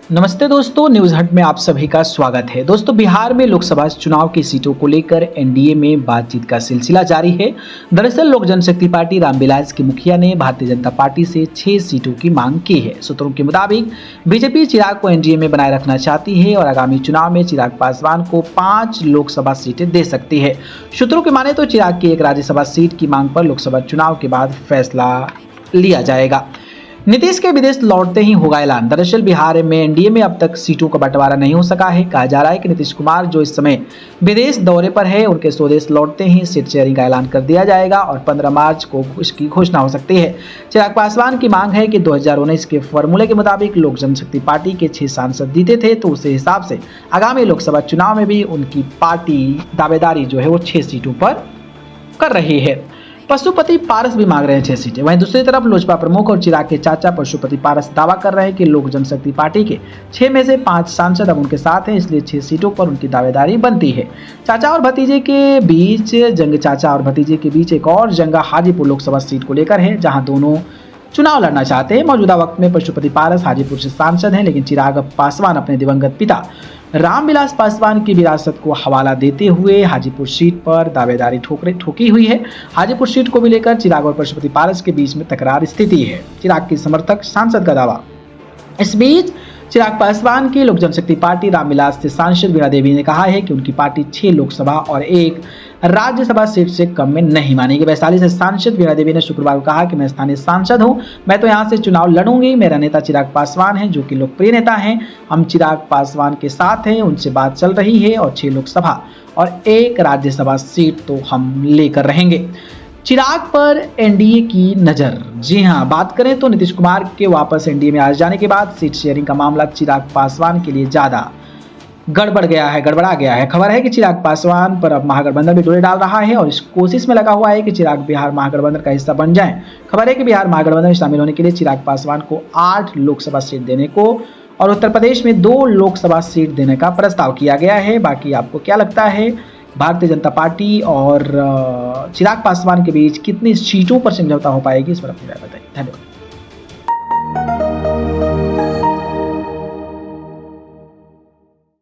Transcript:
नमस्ते दोस्तों, न्यूज हट में आप सभी का स्वागत है। दोस्तों, बिहार में लोकसभा चुनाव की सीटों को लेकर एनडीए में बातचीत का सिलसिला जारी है। दरअसल लोक जनशक्ति पार्टी रामविलास के मुखिया ने भारतीय जनता पार्टी से 6 सीटों की मांग की है। सूत्रों के मुताबिक बीजेपी चिराग को एनडीए में बनाए रखना चाहती है और आगामी चुनाव में चिराग पासवान को 5 लोकसभा सीटें दे सकती है। सूत्रों की माने तो चिराग की एक राज्यसभा सीट की मांग पर लोकसभा चुनाव के बाद फैसला लिया जाएगा। नीतीश के विदेश लौटते ही होगा ऐलान। दरअसल बिहार में एनडीए में अब तक सीटों का बंटवारा नहीं हो सका है। कहा जा रहा है कि नीतीश कुमार जो इस समय विदेश दौरे पर है, उनके स्वदेश लौटते ही सीट शेयरिंग का ऐलान कर दिया जाएगा और 15 मार्च को इसकी घोषणा हो सकती है। चिराग पासवान की मांग है कि 2019 के फॉर्मूले के मुताबिक लोक जनशक्ति पार्टी के 6 सांसद जीते थे, तो उस हिसाब से आगामी लोकसभा चुनाव में भी उनकी पार्टी दावेदारी जो है वो 6 सीटों पर कर रही है। पशुपति पारस भी मांग रहे हैं 6 सीटें। वहीं दूसरी तरफ लोजपा प्रमुख और चिराग के चाचा पशुपति पारस दावा कर रहे हैं कि लोक जनशक्ति पार्टी के 6 में से 5 सांसद अब उनके साथ हैं, इसलिए 6 सीटों पर उनकी दावेदारी बनती है। चाचा और भतीजे के बीच जंग चाचा और भतीजे के बीच एक और जंग हाजीपुर लोकसभा सीट को लेकर है, जहां दोनों चुनाव लड़ना चाहते हैं। मौजूदा वक्त में पशुपति पारस हाजीपुर से सांसद हैं, लेकिन चिराग पासवान अपने दिवंगत पिता रामविलास पासवान की विरासत को हवाला देते हुए हाजीपुर सीट पर दावेदारी ठोकी हुई है। हाजीपुर सीट को भी लेकर चिराग और पशुपति पारस के बीच में तकरार स्थिति है। चिराग की समर्थक सांसद का दावा। इस बीच चिराग पासवान की लोक जनशक्ति पार्टी रामविलास से सांसद वीणा देवी ने कहा है कि उनकी पार्टी 6 लोकसभा और 1 राज्यसभा सीट से कम में नहीं मानेगी। वैशाली से सांसद वीणा देवी ने शुक्रवार को कहा कि मैं स्थानीय सांसद हूं, मैं तो यहां से चुनाव लड़ूंगी। मेरा नेता चिराग पासवान है, जो कि लोकप्रिय नेता हैं। हम चिराग पासवान के साथ हैं, उनसे बात चल रही है और 6 लोकसभा और 1 राज्यसभा सीट तो हम लेकर रहेंगे। चिराग पर एनडीए की नजर। जी हां, बात करें तो नीतीश कुमार के वापस एनडीए में आ जाने के बाद सीट शेयरिंग का मामला चिराग पासवान के लिए ज्यादा गड़बड़ा गया है। खबर है कि चिराग पासवान पर अब महागठबंधन भी डोरे डाल रहा है और इस कोशिश में लगा हुआ है कि चिराग बिहार महागठबंधन का हिस्सा बन जाएं। खबर है कि बिहार महागठबंधन में शामिल होने के लिए चिराग पासवान को 8 लोकसभा सीट देने को और उत्तर प्रदेश में 2 लोकसभा सीट देने का प्रस्ताव किया गया है। बाकी आपको क्या लगता है, भारतीय जनता पार्टी और चिराग पासवान के बीच कितनी सीटों पर समझौता हो पाएगी, इस पर अपनी राय बताइए। धन्यवाद।